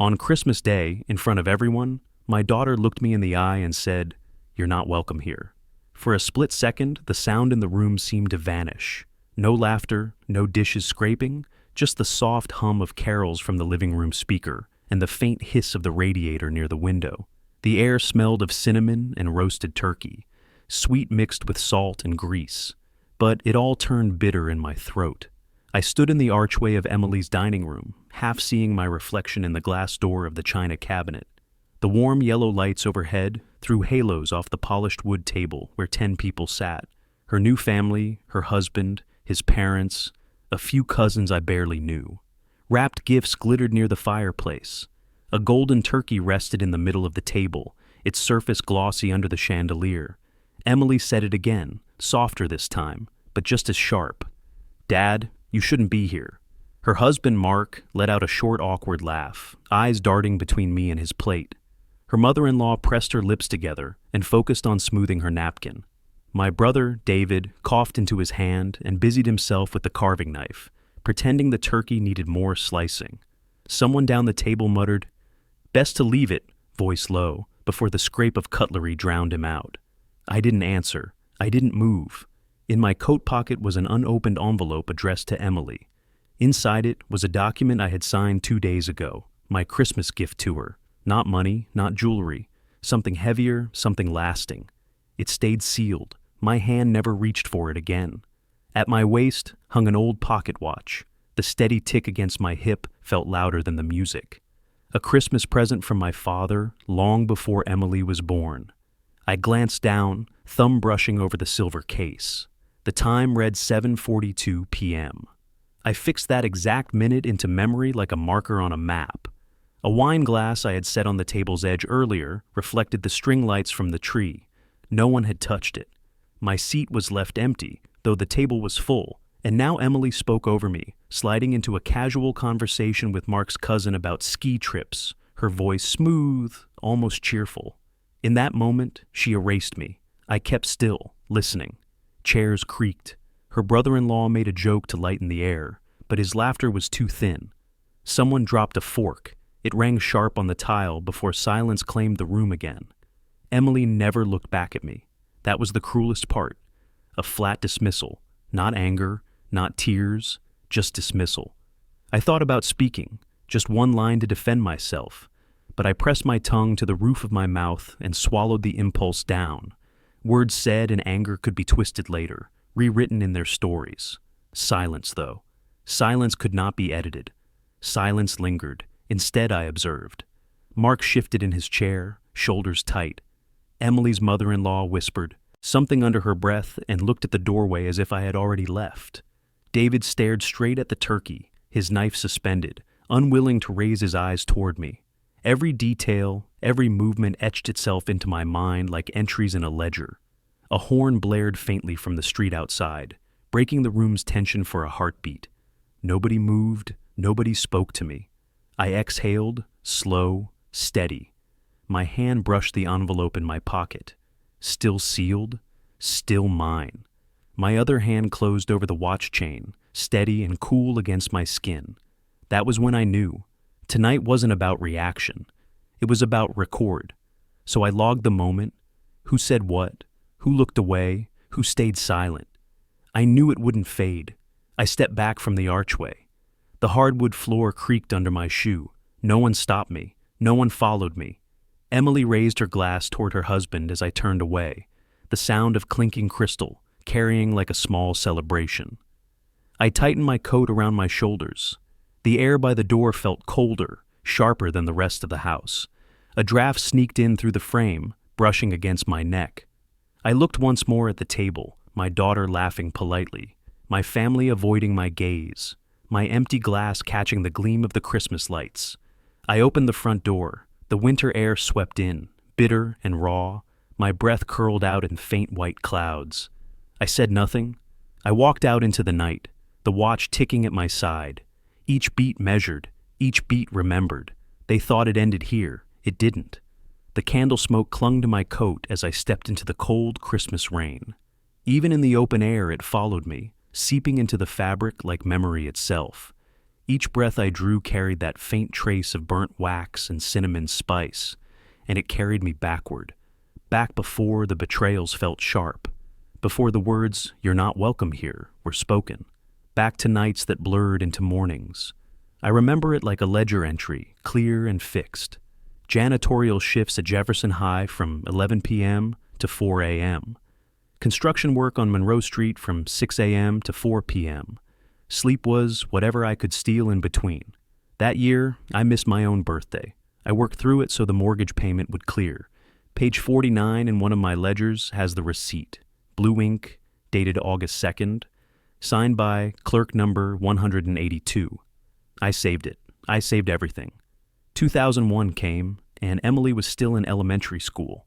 On Christmas Day, in front of everyone, my daughter looked me in the eye and said, "You're not welcome here." For a split second, the sound in the room seemed to vanish. No laughter, no dishes scraping, just the soft hum of carols from the living room speaker and the faint hiss of the radiator near the window. The air smelled of cinnamon and roasted turkey, sweet mixed with salt and grease, but it all turned bitter in my throat. I stood in the archway of Emily's dining room, half seeing my reflection in the glass door of the china cabinet. The warm yellow lights overhead threw halos off the polished wood table where 10 people sat. Her new family, her husband, his parents, a few cousins I barely knew. Wrapped gifts glittered near the fireplace. A golden turkey rested in the middle of the table, its surface glossy under the chandelier. Emily said it again, softer this time, but just as sharp. "Dad, you shouldn't be here." Her husband, Mark, let out a short, awkward laugh, eyes darting between me and his plate. Her mother-in-law pressed her lips together and focused on smoothing her napkin. My brother, David, coughed into his hand and busied himself with the carving knife, pretending the turkey needed more slicing. Someone down the table muttered, "Best to leave it," voice low, before the scrape of cutlery drowned him out. I didn't answer. I didn't move. In my coat pocket was an unopened envelope addressed to Emily. Inside it was a document I had signed 2 days ago, my Christmas gift to her. Not money, not jewelry. Something heavier, something lasting. It stayed sealed. My hand never reached for it again. At my waist hung an old pocket watch. The steady tick against my hip felt louder than the music. A Christmas present from my father long before Emily was born. I glanced down, thumb brushing over the silver case. The time read 7:42 p.m. I fixed that exact minute into memory like a marker on a map. A wine glass I had set on the table's edge earlier reflected the string lights from the tree. No one had touched it. My seat was left empty, though the table was full, and now Emily spoke over me, sliding into a casual conversation with Mark's cousin about ski trips, her voice smooth, almost cheerful. In that moment, she erased me. I kept still, listening. Chairs creaked. Her brother-in-law made a joke to lighten the air, but his laughter was too thin. Someone dropped a fork. It rang sharp on the tile before silence claimed the room again. Emily never looked back at me. That was the cruelest part. A flat dismissal. Not anger, not tears, just dismissal. I thought about speaking, just one line to defend myself, but I pressed my tongue to the roof of my mouth and swallowed the impulse down. Words said in anger could be twisted later, rewritten in their stories. Silence, though. Silence could not be edited. Silence lingered. Instead, I observed. Mark shifted in his chair, shoulders tight. Emily's mother-in-law whispered something under her breath and looked at the doorway as if I had already left. David stared straight at the turkey, his knife suspended, unwilling to raise his eyes toward me. Every detail, every movement etched itself into my mind like entries in a ledger. A horn blared faintly from the street outside, breaking the room's tension for a heartbeat. Nobody moved, nobody spoke to me. I exhaled, slow, steady. My hand brushed the envelope in my pocket. Still sealed, still mine. My other hand closed over the watch chain, steady and cool against my skin. That was when I knew. Tonight wasn't about reaction. It was about record. So I logged the moment. Who said what? Who looked away? Who stayed silent? I knew it wouldn't fade. I stepped back from the archway. The hardwood floor creaked under my shoe. No one stopped me. No one followed me. Emily raised her glass toward her husband as I turned away, the sound of clinking crystal, carrying like a small celebration. I tightened my coat around my shoulders. The air by the door felt colder, sharper than the rest of the house. A draft sneaked in through the frame, brushing against my neck. I looked once more at the table, my daughter laughing politely, my family avoiding my gaze, my empty glass catching the gleam of the Christmas lights. I opened the front door. The winter air swept in, bitter and raw. My breath curled out in faint white clouds. I said nothing. I walked out into the night, the watch ticking at my side. Each beat measured, each beat remembered. They thought it ended here. It didn't. The candle smoke clung to my coat as I stepped into the cold Christmas rain. Even in the open air, it followed me, seeping into the fabric like memory itself. Each breath I drew carried that faint trace of burnt wax and cinnamon spice, and it carried me backward, back before the betrayals felt sharp, before the words, "You're not welcome here," were spoken, back to nights that blurred into mornings. I remember it like a ledger entry, clear and fixed. Janitorial shifts at Jefferson High from 11 p.m. to 4 a.m. Construction work on Monroe Street from 6 a.m. to 4 p.m. Sleep was whatever I could steal in between. That year, I missed my own birthday. I worked through it so the mortgage payment would clear. Page 49 in one of my ledgers has the receipt. Blue ink, dated August 2nd, signed by clerk number 182. I saved it. I saved everything. 2001 came, and Emily was still in elementary school.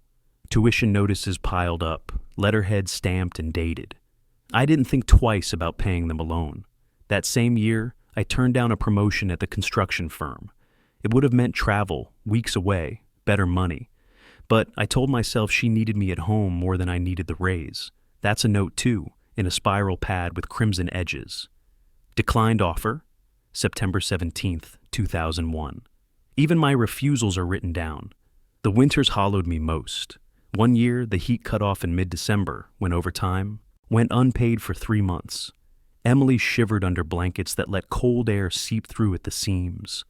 Tuition notices piled up, letterheads stamped and dated. I didn't think twice about paying them alone. That same year, I turned down a promotion at the construction firm. It would have meant travel, weeks away, better money. But I told myself she needed me at home more than I needed the raise. That's a note too, in a spiral pad with crimson edges. Declined offer, September 17th, 2001. Even my refusals are written down. The winters hollowed me most. One year, the heat cut off in mid-December, when overtime went unpaid for 3 months. Emily shivered under blankets that let cold air seep through at the seams.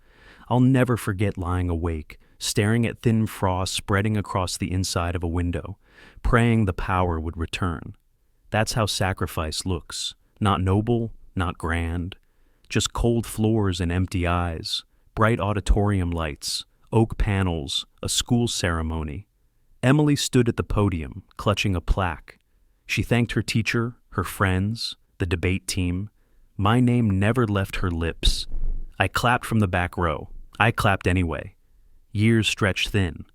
I'll never forget lying awake, staring at thin frost spreading across the inside of a window, praying the power would return. That's how sacrifice looks. Not noble, not grand. Just cold floors and empty eyes, bright auditorium lights, oak panels, a school ceremony. Emily stood at the podium, clutching a plaque. She thanked her teacher, her friends, the debate team. My name never left her lips. I clapped from the back row. I clapped anyway. Years stretched thin.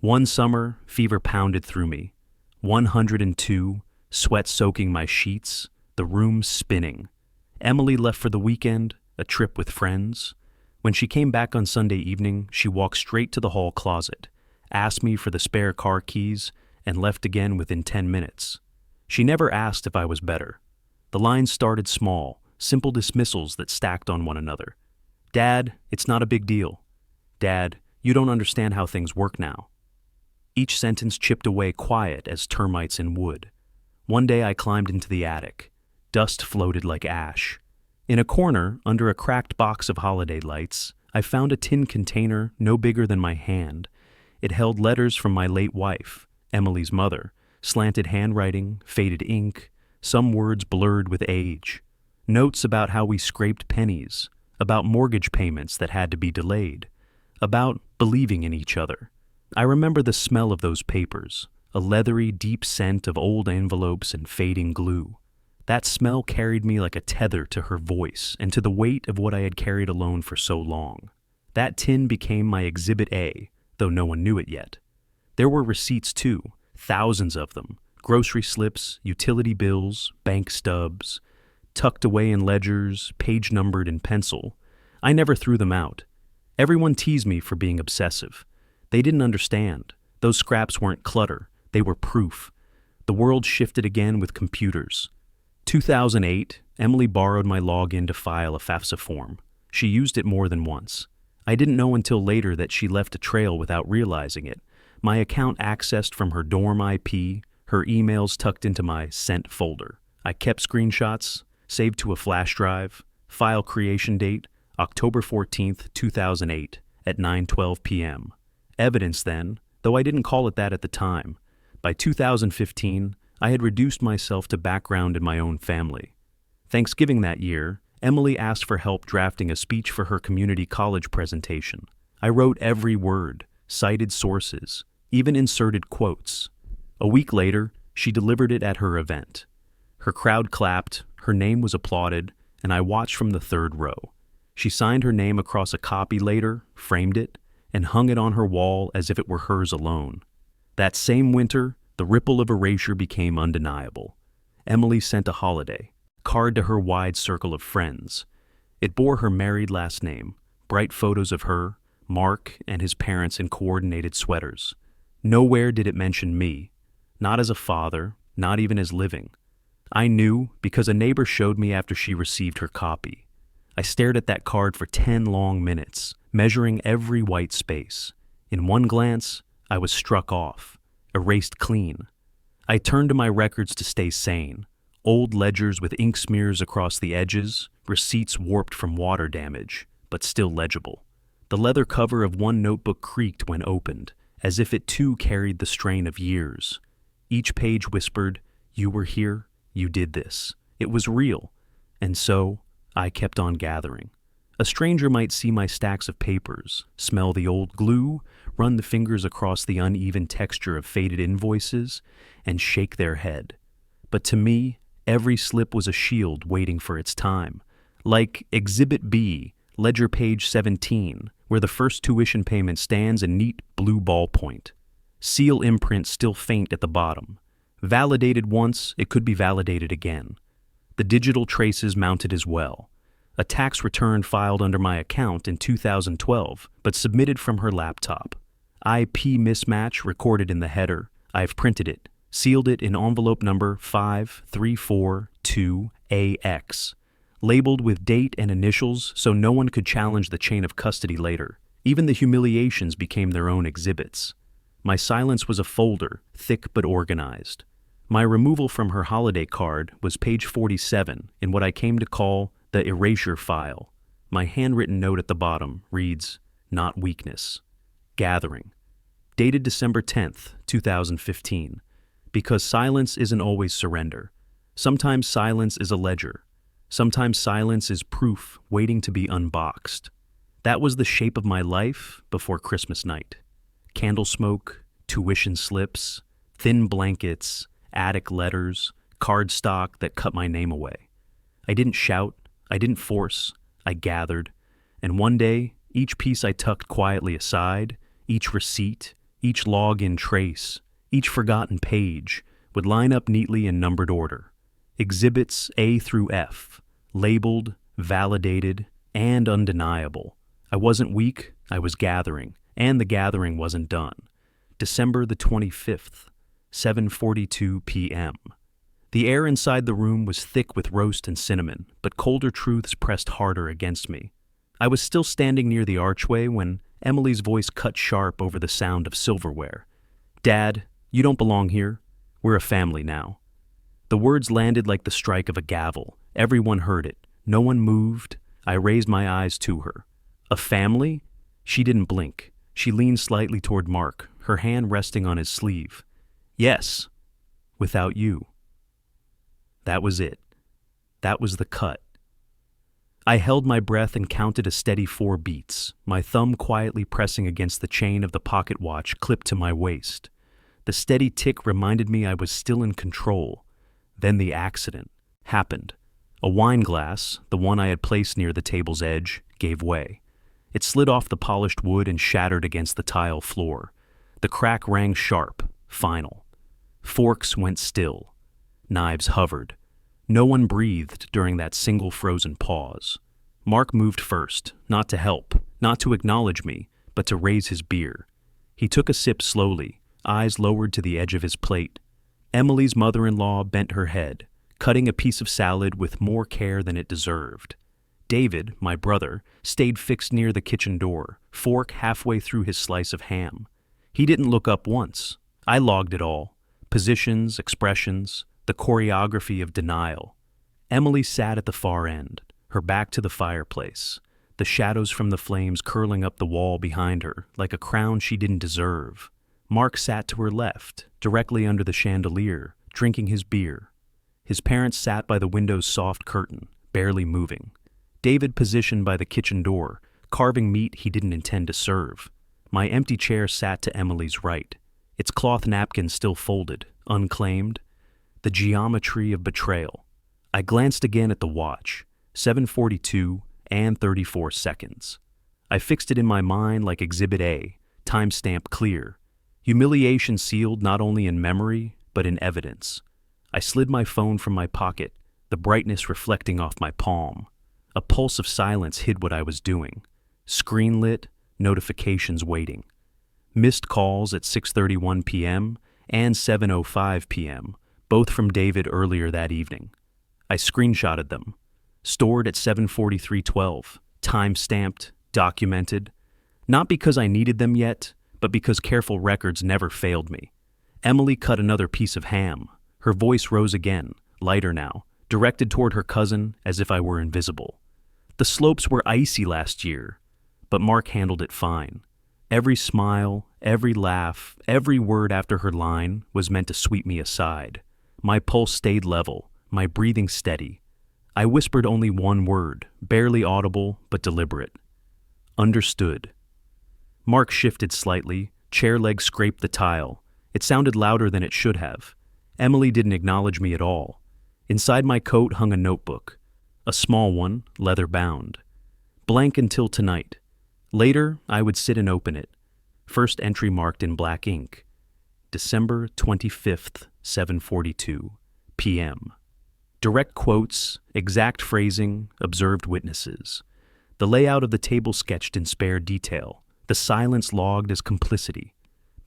One summer, fever pounded through me. 102, sweat soaking my sheets, the room spinning. Emily left for the weekend, a trip with friends. When she came back on Sunday evening, she walked straight to the hall closet, asked me for the spare car keys, and left again within 10 minutes. She never asked if I was better. The lines started small, simple dismissals that stacked on one another. "Dad, it's not a big deal. Dad, you don't understand how things work now." Each sentence chipped away quiet as termites in wood. One day I climbed into the attic. Dust floated like ash. In a corner, under a cracked box of holiday lights, I found a tin container no bigger than my hand. It held letters from my late wife, Emily's mother, slanted handwriting, faded ink, some words blurred with age. Notes about how we scraped pennies, about mortgage payments that had to be delayed, about believing in each other. I remember the smell of those papers, a leathery, deep scent of old envelopes and fading glue. That smell carried me like a tether to her voice and to the weight of what I had carried alone for so long. That tin became my Exhibit A, though no one knew it yet. There were receipts too, thousands of them, grocery slips, utility bills, bank stubs, tucked away in ledgers, page-numbered in pencil. I never threw them out. Everyone teased me for being obsessive. They didn't understand. Those scraps weren't clutter. They were proof. The world shifted again with computers. 2008, Emily borrowed my login to file a FAFSA form. She used it more than once. I didn't know until later that she left a trail without realizing it. My account accessed from her dorm IP, her emails tucked into my sent folder. I kept screenshots, saved to a flash drive, file creation date, October 14th, 2008, at 9:12 p.m. Evidence then, though I didn't call it that at the time. By 2015, I had reduced myself to background in my own family. Thanksgiving that year, Emily asked for help drafting a speech for her community college presentation. I wrote every word, cited sources, even inserted quotes. A week later, she delivered it at her event. Her crowd clapped, her name was applauded, and I watched from the third row. She signed her name across a copy later, framed it, and hung it on her wall as if it were hers alone. That same winter, the ripple of erasure became undeniable. Emily sent a holiday card to her wide circle of friends. It bore her married last name, bright photos of her, Mark, and his parents in coordinated sweaters. Nowhere did it mention me, not as a father, not even as living. I knew because a neighbor showed me after she received her copy. I stared at that card for 10 long minutes, measuring every white space. In one glance, I was struck off, erased clean. I turned to my records to stay sane. Old ledgers with ink smears across the edges, receipts warped from water damage, but still legible. The leather cover of one notebook creaked when opened, as if it too carried the strain of years. Each page whispered, "You were here, you did this." It was real, and so I kept on gathering. A stranger might see my stacks of papers, smell the old glue, run the fingers across the uneven texture of faded invoices, and shake their head. But to me, every slip was a shield waiting for its time. Like Exhibit B, ledger page 17, where the first tuition payment stands in neat blue ballpoint. Seal imprint still faint at the bottom. Validated once, it could be validated again. The digital traces mounted as well. A tax return filed under my account in 2012, but submitted from her laptop. IP mismatch recorded in the header. I've printed it, sealed it in envelope number 5342AX, labeled with date and initials so no one could challenge the chain of custody later. Even the humiliations became their own exhibits. My silence was a folder, thick but organized. My removal from her holiday card was page 47 in what I came to call the erasure file. My handwritten note at the bottom reads, "Not weakness. Gathering." Dated December 10th, 2015. Because silence isn't always surrender. Sometimes silence is a ledger. Sometimes silence is proof waiting to be unboxed. That was the shape of my life before Christmas night. Candle smoke, tuition slips, thin blankets, attic letters, cardstock that cut my name away. I didn't shout, I didn't force, I gathered, and one day, each piece I tucked quietly aside, each receipt, each log-in trace, each forgotten page, would line up neatly in numbered order. Exhibits A through F, labeled, validated, and undeniable. I wasn't weak, I was gathering, and the gathering wasn't done. December the 25th, 7:42 p.m. The air inside the room was thick with roast and cinnamon, but colder truths pressed harder against me. I was still standing near the archway when Emily's voice cut sharp over the sound of silverware. "Dad, you don't belong here. We're a family now." The words landed like the strike of a gavel. Everyone heard it. No one moved. I raised my eyes to her. "A family?" She didn't blink. She leaned slightly toward Mark, her hand resting on his sleeve. "Yes, without you." That was it. That was the cut. I held my breath and counted a steady 4 beats, my thumb quietly pressing against the chain of the pocket watch clipped to my waist. The steady tick reminded me I was still in control. Then the accident happened. A wine glass, the one I had placed near the table's edge, gave way. It slid off the polished wood and shattered against the tile floor. The crack rang sharp, final. Forks went still. Knives hovered. No one breathed during that single frozen pause. Mark moved first, not to help, not to acknowledge me, but to raise his beer. He took a sip slowly, eyes lowered to the edge of his plate. Emily's mother-in-law bent her head, cutting a piece of salad with more care than it deserved. David, my brother, stayed fixed near the kitchen door, fork halfway through his slice of ham. He didn't look up once. I logged it all. Positions, expressions, the choreography of denial. Emily sat at the far end, her back to the fireplace, the shadows from the flames curling up the wall behind her like a crown she didn't deserve. Mark sat to her left, directly under the chandelier, drinking his beer. His parents sat by the window's soft curtain, barely moving. David positioned by the kitchen door, carving meat he didn't intend to serve. My empty chair sat to Emily's right, its cloth napkin still folded, unclaimed. The geometry of betrayal. I glanced again at the watch, 7:42 and 34 seconds. I fixed it in my mind like Exhibit A, timestamp clear. Humiliation sealed not only in memory, but in evidence. I slid my phone from my pocket, the brightness reflecting off my palm. A pulse of silence hid what I was doing. Screen lit, notifications waiting. Missed calls at 6:31 p.m. and 7:05 p.m., both from David earlier that evening. I screenshotted them. stored at 7:43:12, time-stamped, documented. Not because I needed them yet, but because careful records never failed me. Emily cut another piece of ham. Her voice rose again, lighter now, directed toward her cousin as if I were invisible. The slopes were icy last year, but Mark handled it fine. Every smile, every laugh, every word after her line was meant to sweep me aside. My pulse stayed level, my breathing steady. I whispered only one word, barely audible but deliberate. Understood. Mark shifted slightly, chair legs scraped the tile. It sounded louder than it should have. Emily didn't acknowledge me at all. Inside my coat hung a notebook. A small one, leather-bound. Blank until tonight. Later, I would sit and open it. First entry marked in black ink. December 25th, 7:42 p.m. Direct quotes, exact phrasing, observed witnesses. The layout of the table sketched in spare detail. The silence logged as complicity.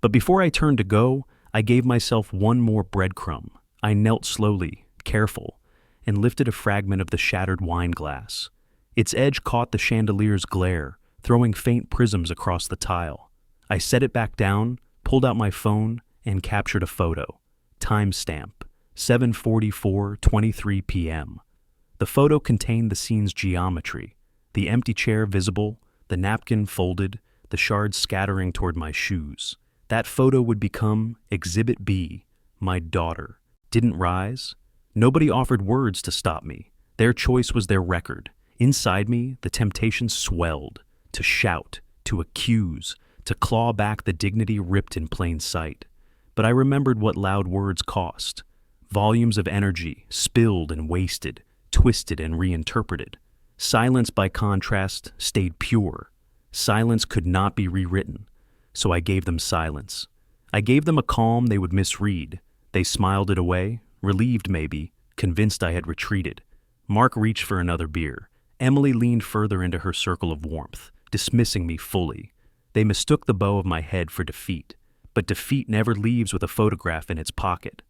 But before I turned to go, I gave myself one more breadcrumb. I knelt slowly, careful, and lifted a fragment of the shattered wine glass. Its edge caught the chandelier's glare, throwing faint prisms across the tile. I set it back down, pulled out my phone, and captured a photo. Timestamp, 7:44:23 p.m. The photo contained the scene's geometry, the empty chair visible, the napkin folded, the shards scattering toward my shoes. That photo would become Exhibit B, my daughter. Didn't rise. Nobody offered words to stop me. Their choice was their record. Inside me, the temptation swelled. To shout, to accuse, to claw back the dignity ripped in plain sight. But I remembered what loud words cost. Volumes of energy, spilled and wasted, twisted and reinterpreted. Silence, by contrast, stayed pure. Silence could not be rewritten, so I gave them silence. I gave them a calm they would misread. They smiled it away, relieved maybe, convinced I had retreated. Mark reached for another beer. Emily leaned further into her circle of warmth, dismissing me fully. They mistook the bow of my head for defeat, but defeat never leaves with a photograph in its pocket.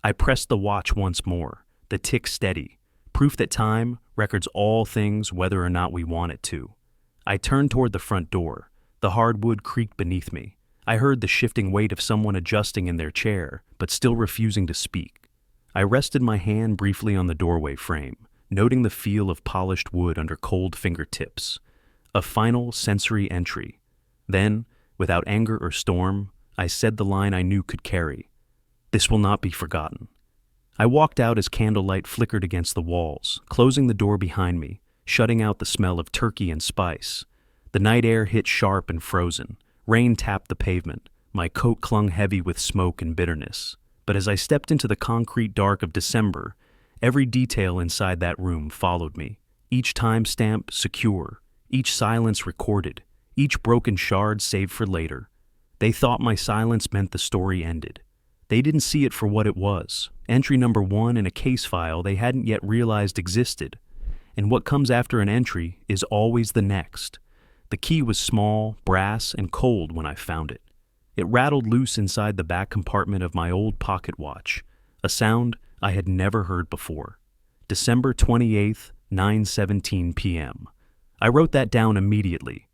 I pressed the watch once more, the tick steady, proof that time records all things whether or not we want it to. I turned toward the front door. The hardwood creaked beneath me. I heard the shifting weight of someone adjusting in their chair, but still refusing to speak. I rested my hand briefly on the doorway frame, noting the feel of polished wood under cold fingertips. A final sensory entry. Then, without anger or storm, I said the line I knew could carry. This will not be forgotten. I walked out as candlelight flickered against the walls, closing the door behind me, shutting out the smell of turkey and spice. The night air hit sharp and frozen. Rain tapped the pavement. My coat clung heavy with smoke and bitterness. But as I stepped into the concrete dark of December, every detail inside that room followed me. Each timestamp secure, each silence recorded, each broken shard saved for later. They thought my silence meant the story ended. They didn't see it for what it was, entry number 1 in a case file they hadn't yet realized existed. And what comes after an entry is always the next. The key was small, brass, and cold when I found it. It rattled loose inside the back compartment of my old pocket watch, a sound I had never heard before. December 28th, 9:17 p.m. I wrote that down immediately.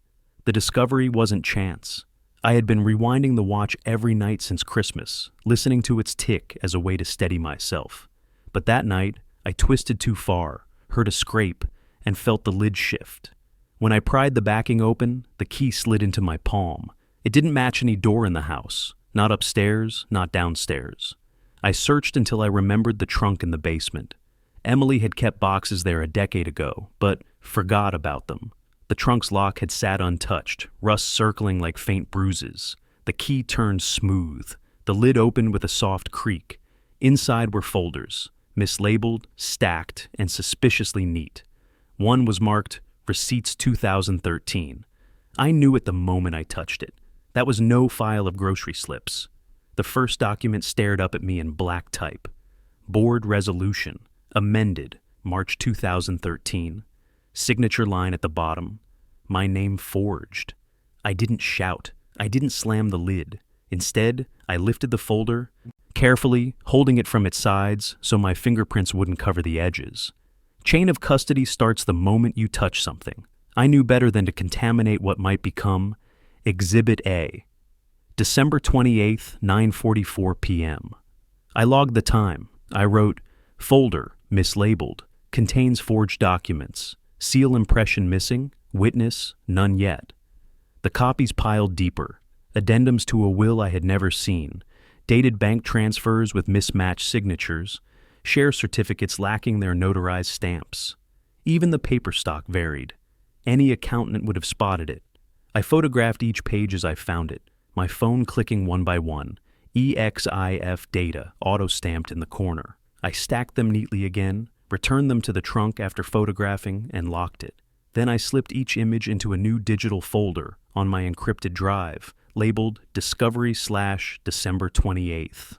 The discovery wasn't chance. I had been rewinding the watch every night since Christmas, listening to its tick as a way to steady myself. But that night, I twisted too far, heard a scrape, and felt the lid shift. When I pried the backing open, the key slid into my palm. It didn't match any door in the house, not upstairs, not downstairs. I searched until I remembered the trunk in the basement. Emily had kept boxes there a decade ago, but forgot about them. The trunk's lock had sat untouched, rust circling like faint bruises. The key turned smooth. The lid opened with a soft creak. Inside were folders, mislabeled, stacked, and suspiciously neat. One was marked Receipts 2013. I knew it the moment I touched it. That was no file of grocery slips. The first document stared up at me in black type. Board resolution, amended, March 2013. Signature line at the bottom. My name forged. I didn't shout. I didn't slam the lid. Instead, I lifted the folder, carefully holding it from its sides so my fingerprints wouldn't cover the edges. Chain of custody starts the moment you touch something. I knew better than to contaminate what might become Exhibit A. December 28th, 9:44 p.m. I logged the time. I wrote, folder, mislabeled, contains forged documents, seal impression missing, witness, none yet. The copies piled deeper, addendums to a will I had never seen, dated bank transfers with mismatched signatures, share certificates lacking their notarized stamps. Even the paper stock varied. Any accountant would have spotted it. I photographed each page as I found it, my phone clicking one by one, EXIF data auto-stamped in the corner. I stacked them neatly again, returned them to the trunk after photographing, and locked it. Then I slipped each image into a new digital folder on my encrypted drive, labeled Discovery/December 28th.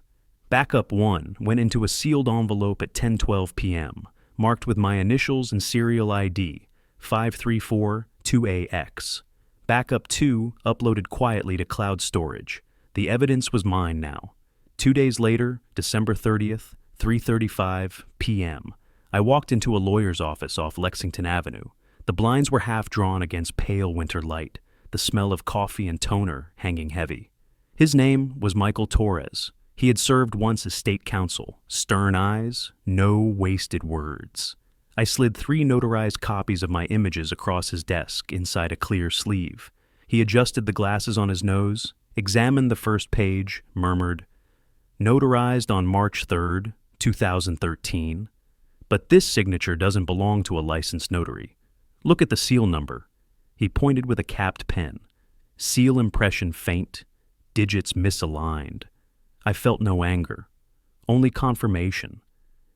Backup 1 went into a sealed envelope at 10:12 p.m., marked with my initials and serial ID, 5342AX. Backup 2 uploaded quietly to cloud storage. The evidence was mine now. 2 days later, December 30th, 3:35 p.m., I walked into a lawyer's office off Lexington Avenue. The blinds were half drawn against pale winter light, the smell of coffee and toner hanging heavy. His name was Michael Torres. He had served once as state counsel. Stern eyes, no wasted words. I slid 3 notarized copies of my images across his desk inside a clear sleeve. He adjusted the glasses on his nose, examined the first page, murmured, "Notarized on March 3rd, 2013. But this signature doesn't belong to a licensed notary. Look at the seal number." He pointed with a capped pen. Seal impression faint, digits misaligned. I felt no anger, only confirmation.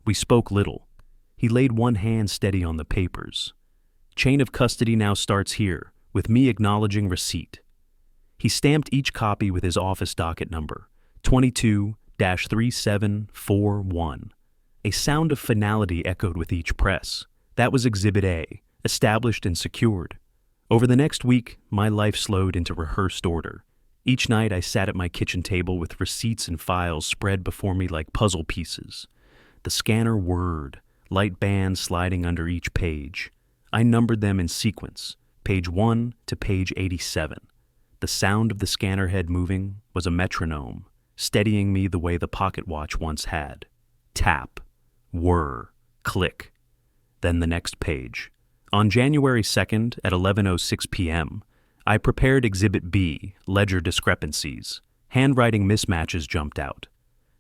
We spoke little. He laid one hand steady on the papers. Chain of custody now starts here, with me acknowledging receipt. He stamped each copy with his office docket number, 22-3741. A sound of finality echoed with each press. That was Exhibit A, established and secured. Over the next week, my life slowed into rehearsed order. Each night I sat at my kitchen table with receipts and files spread before me like puzzle pieces. The scanner whirred, light bands sliding under each page. I numbered them in sequence, page 1 to page 87. The sound of the scanner head moving was a metronome, steadying me the way the pocket watch once had. Tap, whir, click. Then the next page. On January 2nd at 11:06 p.m., I prepared Exhibit B, ledger discrepancies. Handwriting mismatches jumped out.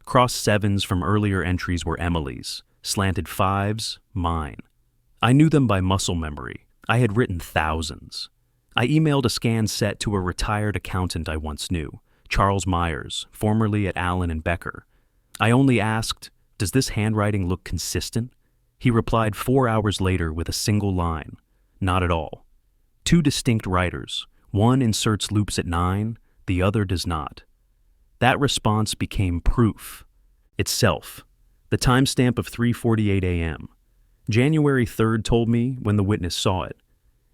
Crossed 7s from earlier entries were Emily's, slanted 5s, mine. I knew them by muscle memory. I had written thousands. I emailed a scanned set to a retired accountant I once knew, Charles Myers, formerly at Allen and Becker. I only asked, "Does this handwriting look consistent?" He replied 4 hours later with a single line, "Not at all." 2 distinct writers. One inserts loops at 9, the other does not. That response became proof itself. The timestamp of 3:48 a.m. January 3rd told me when the witness saw it.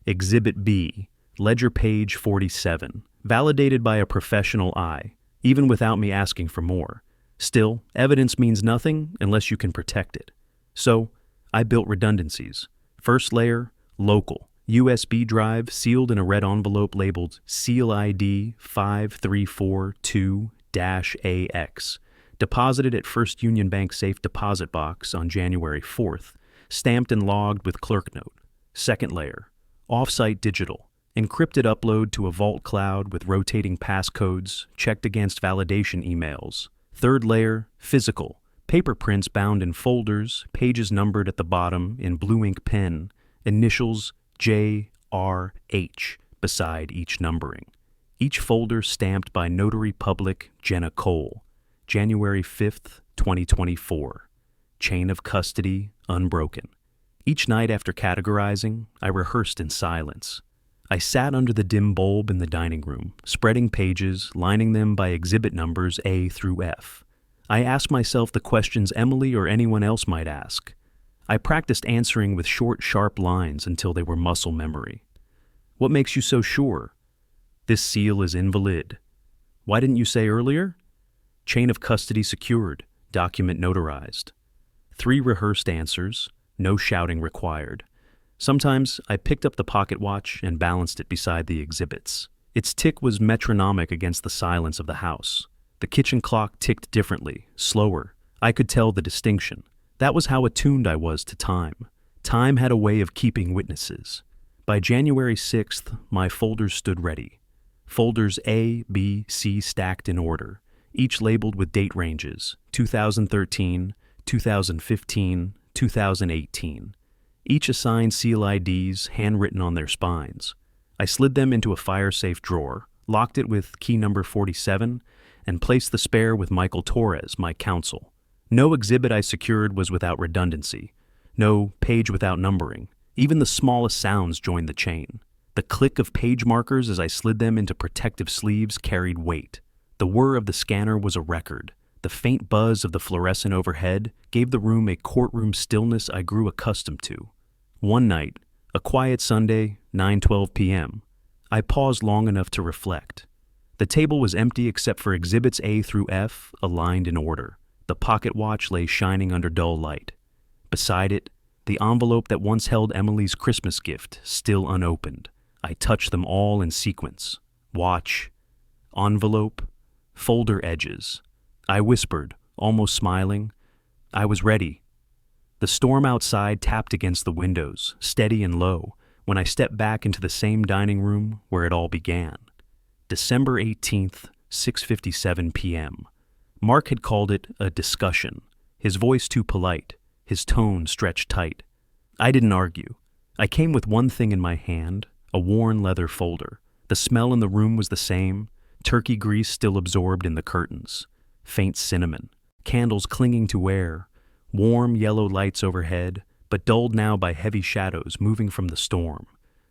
Exhibit B, ledger page 47, validated by a professional eye, even without me asking for more. Still, evidence means nothing unless you can protect it. So, I built redundancies. First layer, local. USB drive sealed in a red envelope labeled Seal ID 5342-AX, deposited at First Union Bank safe deposit box on January 4th, stamped and logged with clerk note. Second layer, offsite digital, encrypted upload to a vault cloud with rotating passcodes, checked against validation emails. Third layer, physical, paper prints bound in folders, pages numbered at the bottom in blue ink pen, initials JRH beside each numbering. Each folder stamped by Notary Public Jenna Cole, January 5th, 2024. Chain of custody unbroken. Each night after categorizing, I rehearsed in silence. I sat under the dim bulb in the dining room, spreading pages, lining them by exhibit numbers A through F. I asked myself the questions Emily or anyone else might ask. I practiced answering with short, sharp lines until they were muscle memory. What makes you so sure? This seal is invalid. Why didn't you say earlier? Chain of custody secured, document notarized. 3 rehearsed answers, no shouting required. Sometimes I picked up the pocket watch and balanced it beside the exhibits. Its tick was metronomic against the silence of the house. The kitchen clock ticked differently, slower. I could tell the distinction. That was how attuned I was to time. Time had a way of keeping witnesses. By January 6th, my folders stood ready. Folders A, B, C stacked in order, each labeled with date ranges: 2013, 2015, 2018. Each assigned seal IDs handwritten on their spines. I slid them into a fire-safe drawer, locked it with key number 47, and placed the spare with Michael Torres, my counsel. No exhibit I secured was without redundancy. No page without numbering. Even the smallest sounds joined the chain. The click of page markers as I slid them into protective sleeves carried weight. The whir of the scanner was a record. The faint buzz of the fluorescent overhead gave the room a courtroom stillness I grew accustomed to. One night, a quiet Sunday, 9:12 p.m., I paused long enough to reflect. The table was empty except for exhibits A through F, aligned in order. The pocket watch lay shining under dull light. Beside it, the envelope that once held Emily's Christmas gift, still unopened. I touched them all in sequence. Watch, envelope, folder edges. I whispered, almost smiling, I was ready. The storm outside tapped against the windows, steady and low, when I stepped back into the same dining room where it all began. December 18th, 6:57 p.m. Mark had called it a discussion, his voice too polite, his tone stretched tight. I didn't argue. I came with one thing in my hand, a worn leather folder. The smell in the room was the same, turkey grease still absorbed in the curtains, faint cinnamon, candles clinging to air, warm yellow lights overhead, but dulled now by heavy shadows moving from the storm.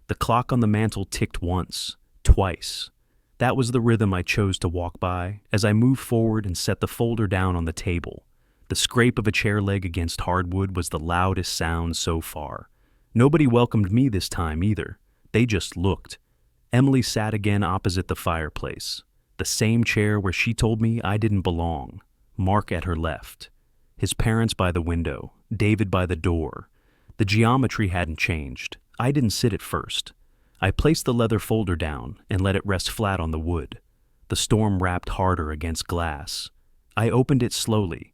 The clock on the mantel ticked once, twice. That was the rhythm I chose to walk by as I moved forward and set the folder down on the table. The scrape of a chair leg against hardwood was the loudest sound so far. Nobody welcomed me this time either. They just looked. Emily sat again opposite the fireplace, the same chair where she told me I didn't belong. Mark at her left. His parents by the window, David by the door. The geometry hadn't changed. I didn't sit at first. I placed the leather folder down and let it rest flat on the wood. The storm rapped harder against glass. I opened it slowly.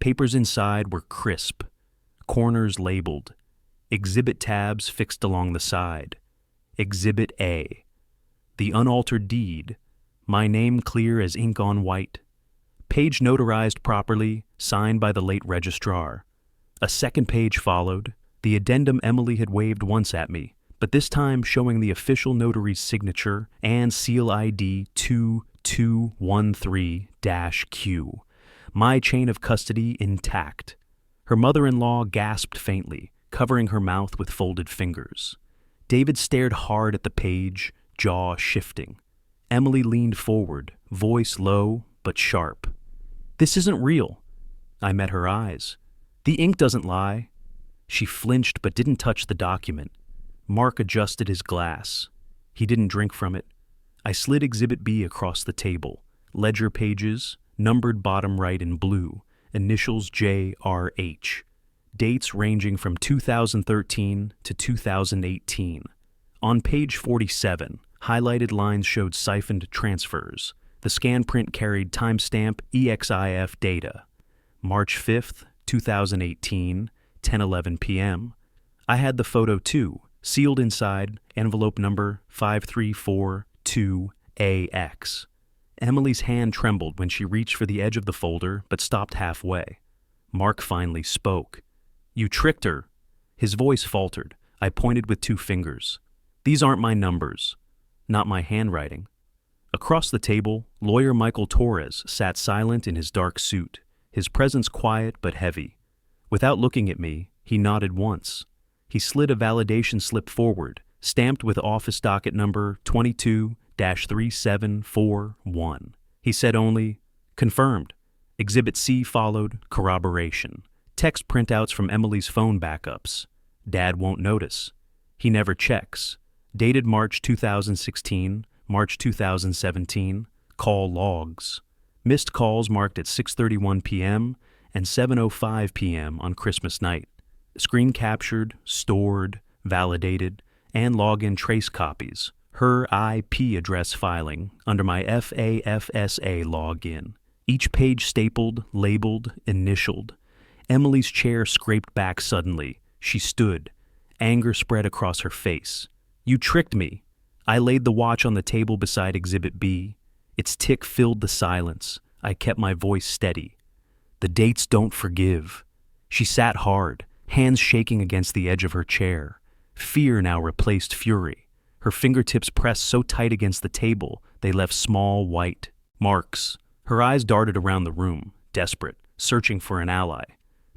Papers inside were crisp, corners labeled, exhibit tabs fixed along the side. Exhibit A. The unaltered deed, my name clear as ink on white. Page notarized properly, signed by the late registrar. A second page followed, the addendum Emily had waved once at me, but this time showing the official notary's signature and seal ID 2213-Q. My chain of custody intact. Her mother-in-law gasped faintly, covering her mouth with folded fingers. David stared hard at the page, jaw shifting. Emily leaned forward, voice low but sharp. "This isn't real." I met her eyes. "The ink doesn't lie." She flinched but didn't touch the document. Mark adjusted his glass. He didn't drink from it. I slid Exhibit B across the table. Ledger pages, numbered bottom right in blue, initials JRH. Dates ranging from 2013 to 2018. On page 47, highlighted lines showed siphoned transfers. The scan print carried timestamp EXIF data. March 5th, 2018, 10:11 p.m. I had the photo too, sealed inside envelope number 5342AX. Emily's hand trembled when she reached for the edge of the folder but stopped halfway. Mark finally spoke. "You tricked her." His voice faltered. I pointed with two fingers. "These aren't my numbers. Not my handwriting." Across the table, lawyer Michael Torres sat silent in his dark suit, his presence quiet but heavy. Without looking at me, he nodded once. He slid a validation slip forward, stamped with office docket number 22-3741. He said only, "Confirmed." Exhibit C followed, corroboration. Text printouts from Emily's phone backups. Dad won't notice. He never checks. Dated March 2016, March 2017. Call logs. Missed calls marked at 6:31 p.m. and 7:05 p.m. on Christmas night. screen captured, stored, validated, and login trace copies. Her IP address filing under my FAFSA login. Each page stapled, labeled, initialed. Emily's chair scraped back suddenly. She stood. Anger spread across her face. "You tricked me." I laid the watch on the table beside Exhibit B. Its tick filled the silence. I kept my voice steady. "The dates don't forgive." She sat hard, hands shaking against the edge of her chair. Fear now replaced fury. Her fingertips pressed so tight against the table they left small white marks. Her eyes darted around the room, desperate, searching for an ally.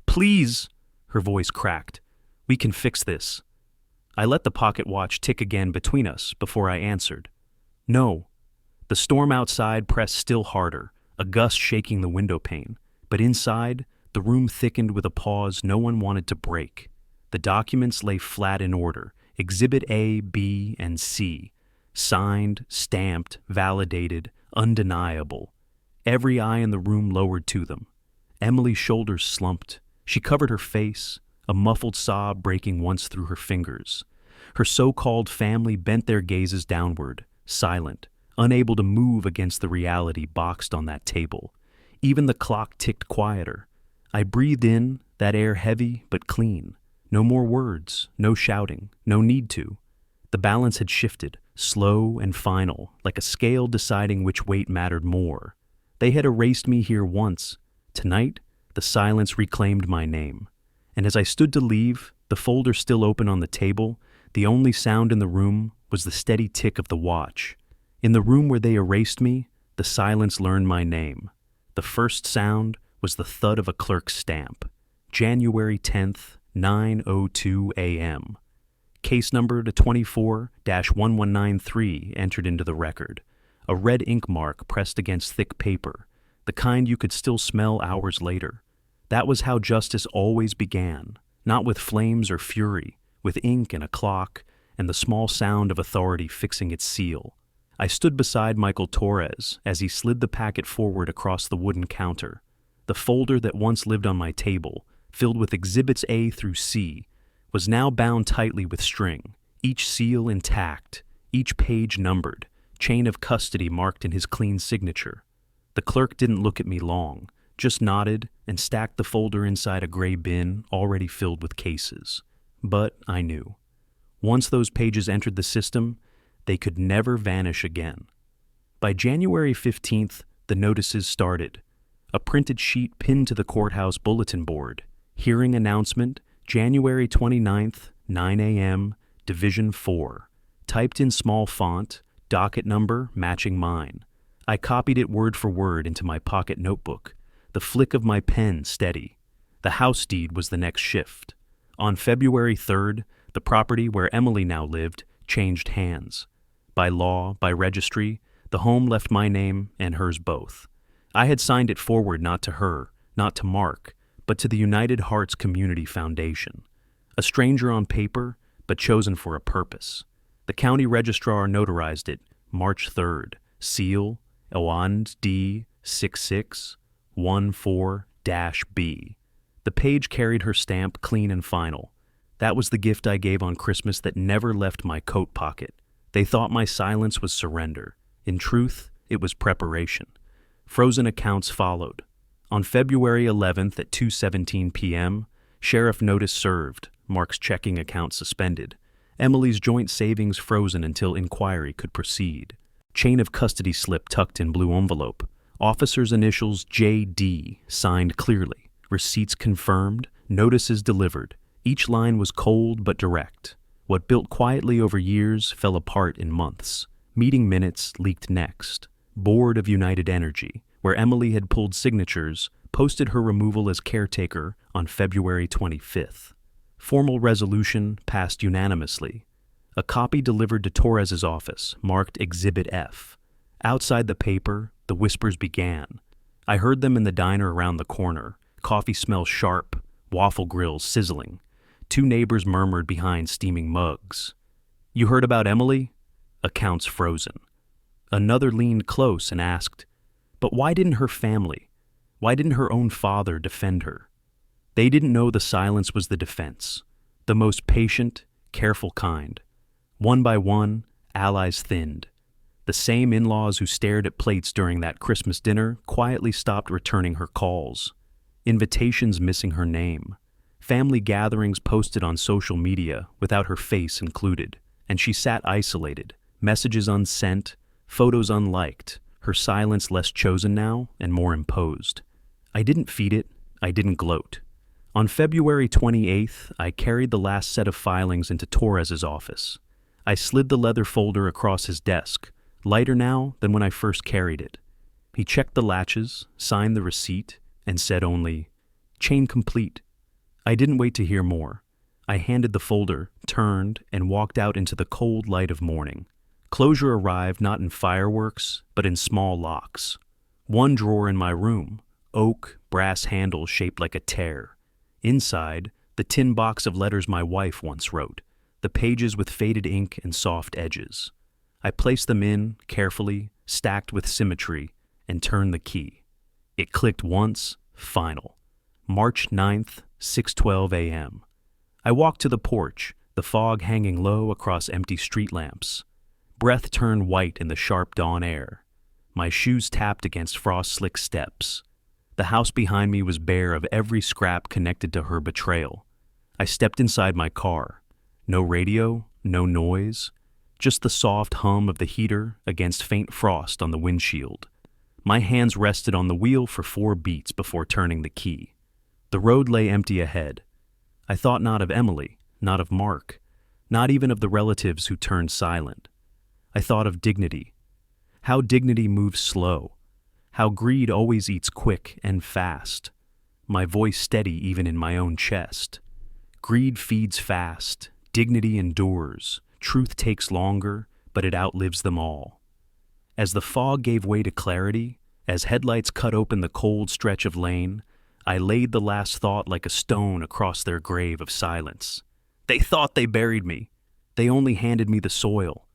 "Please," her voice cracked. "We can fix this." I let the pocket watch tick again between us before I answered. "No." The storm outside pressed still harder, a gust shaking the window pane. But inside, the room thickened with a pause no one wanted to break. The documents lay flat in order, Exhibit A, B, and C. Signed, stamped, validated, undeniable. Every eye in the room lowered to them. Emily's shoulders slumped. She covered her face, a muffled sob breaking once through her fingers. Her so-called family bent their gazes downward, silent, unable to move against the reality boxed on that table. Even the clock ticked quieter. I breathed in, that air heavy but clean. No more words, no shouting, no need to. The balance had shifted, slow and final, like a scale deciding which weight mattered more. They had erased me here once. Tonight, the silence reclaimed my name. And as I stood to leave, the folder still open on the table, the only sound in the room was the steady tick of the watch. In the room where they erased me, the silence learned my name. The first sound was the thud of a clerk's stamp. January 10th, 9:02 a.m. Case number to 24-1193 entered into the record. A red ink mark pressed against thick paper, the kind you could still smell hours later. That was how justice always began, not with flames or fury, with ink and a clock, and the small sound of authority fixing its seal. I stood beside Michael Torres as he slid the packet forward across the wooden counter. The folder that once lived on my table, filled with Exhibits A through C, was now bound tightly with string, each seal intact, each page numbered, chain of custody marked in his clean signature. The clerk didn't look at me long, just nodded and stacked the folder inside a gray bin already filled with cases. But I knew. Once those pages entered the system, they could never vanish again. By January 15th, the notices started. A printed sheet pinned to the courthouse bulletin board. Hearing announcement, January 29th, 9 a.m., Division 4. Typed in small font, docket number matching mine. I copied it word for word into my pocket notebook, the flick of my pen steady. The house deed was the next shift. On February 3rd, the property where Emily now lived changed hands. By law, by registry, the home left my name and hers both. I had signed it forward not to her, not to Mark, but to the United Hearts Community Foundation. A stranger on paper, but chosen for a purpose. The county registrar notarized it March 3rd, seal, Owand D 6614-B. The page carried her stamp clean and final. That was the gift I gave on Christmas that never left my coat pocket. They thought my silence was surrender. In truth, it was preparation. Frozen accounts followed. On February 11th at 2:17 p.m., sheriff notice served, Mark's checking account suspended, Emily's joint savings frozen until inquiry could proceed. Chain of custody slip tucked in blue envelope. Officer's initials J.D. signed clearly. Receipts confirmed. Notices delivered. Each line was cold but direct. What built quietly over years fell apart in months. Meeting minutes leaked next. Board of United Energy, where Emily had pulled signatures, posted her removal as caretaker on February 25th. Formal resolution passed unanimously. A copy delivered to Torres's office, marked Exhibit F. Outside the paper, the whispers began. I heard them in the diner around the corner. Coffee smelled sharp, waffle grills sizzling. Two neighbors murmured behind steaming mugs. "You heard about Emily?" Accounts frozen. Another leaned close and asked, "But why didn't her family? Why didn't her own father defend her?" They didn't know the silence was the defense, the most patient, careful kind. One by one, allies thinned. The same in-laws who stared at plates during that Christmas dinner quietly stopped returning her calls. Invitations missing her name. Family gatherings posted on social media without her face included, and she sat isolated, messages unsent, photos unliked, her silence less chosen now and more imposed. I didn't feed it, I didn't gloat. On February 28th, I carried the last set of filings into Torres's office. I slid the leather folder across his desk, lighter now than when I first carried it. He checked the latches, signed the receipt, and said only, "Chain complete." I didn't wait to hear more. I handed the folder, turned, and walked out into the cold light of morning. Closure arrived not in fireworks, but in small locks. One drawer in my room, oak, brass handle shaped like a tear. Inside, the tin box of letters my wife once wrote, the pages with faded ink and soft edges. I placed them in, carefully, stacked with symmetry, and turned the key. It clicked once, final. March 9th, 6:12 a.m. I walked to the porch, the fog hanging low across empty street lamps. Breath turned white in the sharp dawn air. My shoes tapped against frost-slick steps. The house behind me was bare of every scrap connected to her betrayal. I stepped inside my car. No radio, no noise, just the soft hum of the heater against faint frost on the windshield. My hands rested on the wheel for 4 beats before turning the key. The road lay empty ahead. I thought not of Emily, not of Mark, not even of the relatives who turned silent. I thought of dignity. How dignity moves slow. How greed always eats quick and fast. My voice steady even in my own chest. Greed feeds fast. Dignity endures. Truth takes longer, but it outlives them all. As the fog gave way to clarity, as headlights cut open the cold stretch of lane, I laid the last thought like a stone across their grave of silence. They thought they buried me. They only handed me the soil.